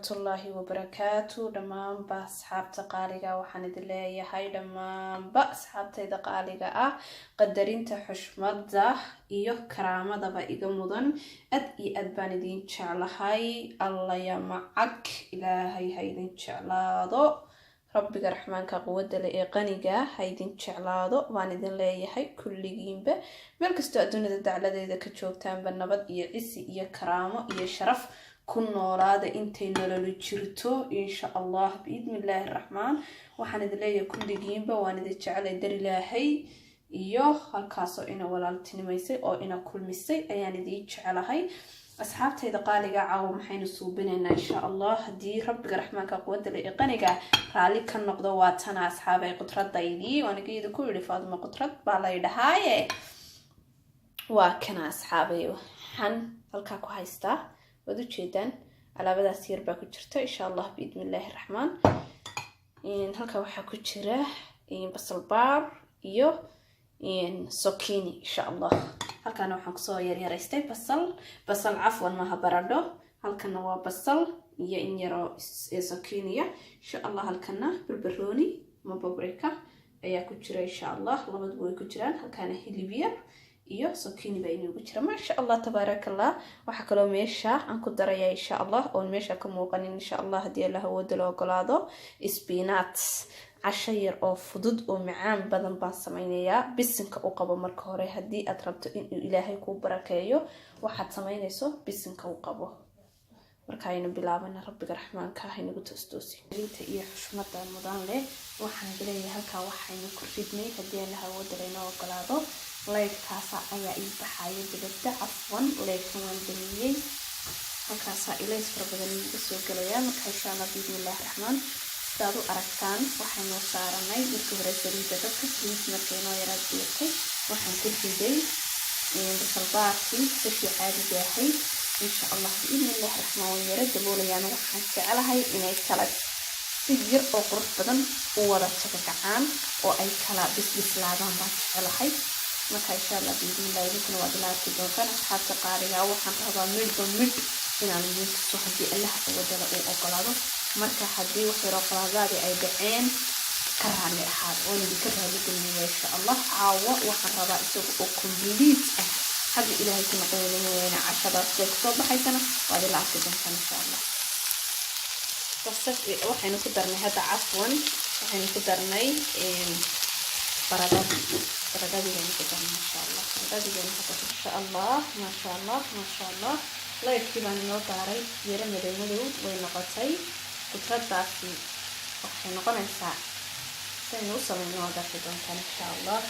waraxmatullaahi wabarakaatu dhammaanba asxaabta qaaliga waxaan idin leeyahay dhammaanba asxaabtayda qaaliga ah qadarinta xushmada iyo karaamadaba iga mudan aad iyo aad baan idin jeclahay alla ya macag ilaahay ha idin jeclaado rabbiga raxmaanka quwadda leh ee qaniga ha idin jeclaado waan idin leeyahay kulligiinba meel kastoo adduunyada dacladeeda ka joogtaanba nabad iyo cisi iyo karaamo iyo sharaf ku noolaada intay nolol jirto insha Allah biidnillaahi raxmaan waxaan idin leeyahay kulligiinba waan idin jeclay dar ilaahay iyo halkaasoo ina walaaltinimaysay oo ina kulmisay ayaan idin jeclahay asxaabtayda qaaliga caawa maxaynu suubinaynaa insha Allah haddii rabbiga raxmaanka quwadda leh ee qaniga raali ka noqdo waa tana asxaabay qudradaydii waanigeeda ku yidhi Faadimo qudrad baa la yidhahaaye waa kana asxaabay waxaan halkaa ku haystaa waad u jeedaan alaabadaas yar baa ku jirta insha Allah biidnillaahi raxmaan halkaa waxaa ku jira basal baar iyo sokini insha Allah halkaana waxaan kusoo yaryaraystay basal cafwan maaha baradho halkana waa basal iyo in yaro sokiniya insha Allah halkana barbarooni ama paprika ayaa ku jira insha Allah labaduba way ku jiraan halkana hilib yar iyo sokini baa inoogu jira maasha Allah tabaarakallah waxa kale meesha aan ku daraya insha Allah oo meesha ka muuqanin insha Allah hadii Allah wada loo ogolaado spinach casho yar oo fudud oo macaan badan baan samaynayaa bisinka u qabo marka hore hadii aad rabto in Ilaahay ku barakeeyo waxaad samaynayso bisinka u qabo marka aynu bilaabana rabbiga raxmaanka ah inagu toosi inta iyo xushmada mudan leh waxaan leeyahay halka waxaynu ku ridnay hadii Allah wada loo ogolaado leydkaasa ayaa ii baxaya dibadda cafwan leydkan waan damiyey halkaasa ilays fara badan iga soo galaya marka insha Allah biidnillaahi raxmaan sidaad u aragtaan waxaynu saaranay markii hore saliidda dadka saliid markay noo yaraad dhigtay waxaan ku riday basal baarkii si caadiga ahay insha Allah biidnillaahi raxmaan waan yara daboolayaan waxaan jecelahay inay kala si yar oo qurux badan u wada kacaan oo ay kala bislaadaan baan jecelahay marka insha Allah biidnillaahi idin waa dilaarti doontaan asxaabta qaaliga waxaan rabaa mid inaan idin soo hadii Allah wadala uu ogolaado marka hadii wax yar oo qalaadaadi ay dhaceen ka raali ahaad oo idin ka raali gelinayo insha Allah caawa waxaan rabaa isagoo complete ah hadii Ilaahay ku noqonayo cashadaas soo baxaysana waa dilaarti doontaan insha Allah waxaynu ku darnay hada cafwan waxaynu ku darnay baradhada يعني كده ما شاء الله baradhada يعني كده ما شاء الله ما شاء الله ما شاء الله leydkii baan inoo daaray yara madow way noqotay qudradaasi waxay noqonaysaa sidaynu u samayno waa darti doontaan insha Allah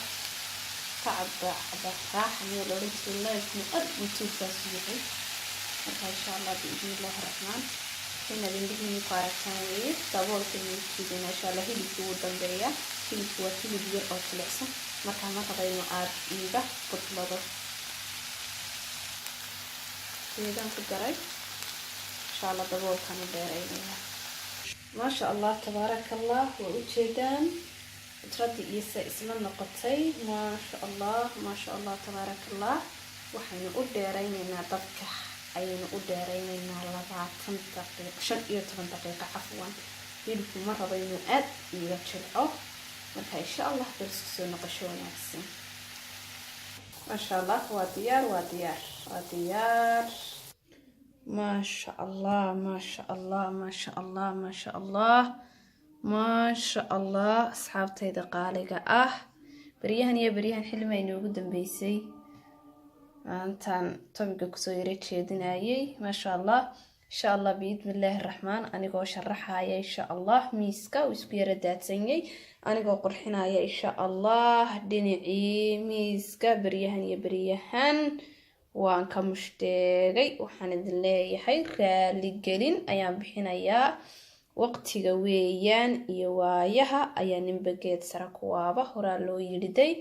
tacabba raaxa iyo loorinta leydku aad intuusaas yahay marka insha Allah biidnillaahi raxmaan إن الإنجليزي قارتاني دابور كلمة إن شاء الله هيلي فو دمبريا هيلي فو هيلي بير أو تلعسة مكان ما تغيرنا عاد إيبا قطلبه إذا كدري إن شاء الله دابور كانوا بيرينها ما شاء الله تبارك الله وأجدان تردي إيسا إسلام نقطي ما شاء الله تبارك الله وحين أديريننا ضبكه ayaynu u dheeraynaynaa 20 daqiiqo 15 daqiiqo cafwan hilibku ma rabo inuu aad iga jilco marka insha Allah darsi soo noqosho wanaagsan ma sha Allah waa diyaar ma sha Allah asxaabtayda qaaliga ah bariyahan xilma inoogu dambeysay antan tobiga kusoo yara jeedinayay ma sha Allah insha Allah biidnillaahi raxmaan anigoo sharaxaya insha Allah miiska isku yara daadsanyay anigoo qurxinaya insha Allah dhinacii miiska bariyahan waan ka mushtaagay waxaan idin leeyahay raali gelin ayaan bixinayaa waqtiga weeyaan iyo waayaha ayaa nimbageed sara kuwaaba horaa loo yidhiday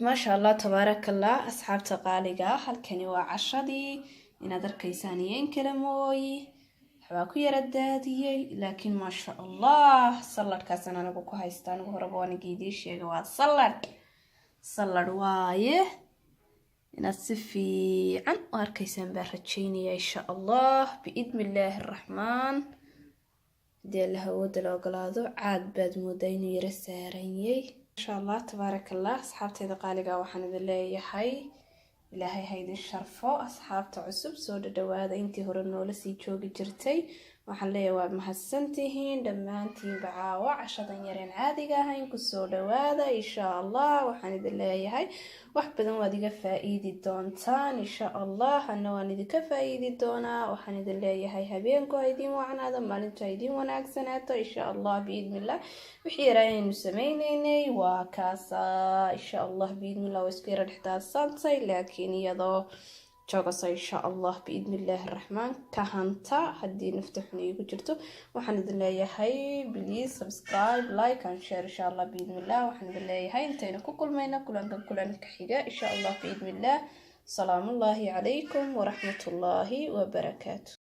ما شاء الله تبارك الله أصحاب تقاليقا هالكني وعشدي إن دركيسانيين كلموي حواكو يردادي لكن ما شاء الله صلت كاسنا نبوكو هايستان وهربواني قيديش يقواد صلت وايه inaad si fiican u arkaysaan baan rajaynaya insha allah biidni illaahi araxmaan. hadii la hawada la ogolaado caad baad moodaa inuu yara saaranyay insha allah. tabaaraka allah. asxaabtayda qaaliga waxaan idin leeyahay ilaahay ha idin sharfo. asxaabta cusub soo dhawaada, intii hore noola sii joogi jirtay waxaan leeyahay waa mahadsantihiin dhammaantiin. bacaawo cashadan yareen caadiga ahayn ku soo dhawaada insha allah. waxaan idin leeyahay wax badan waad iga faa'iidi doontaan insha allah, ana waan idinka faa'iidi doonaa. waxaan idin leeyahay habeenku ha idin wacnaado, maalintu ha idin wanaagsanaato insha allah biidnillah. wixii yaraa aynu sameynaynay waa kaasa insha allah biidnillah. waa isku yara dhexdaadsantay laakiin iyadoo joogasa insha allah biidnillaahi araxmaan. ka hanta haddii nafta xun iigu jirto. waxaan idin leeyahay please subscribe, like and share insha allah biidnillah. waxaan idin leeyahay intaynu ku kulmayna kulanka xiga insha allah biidnillah. salaamullaahi calaykum waraxmatullaahi wabarakaatu.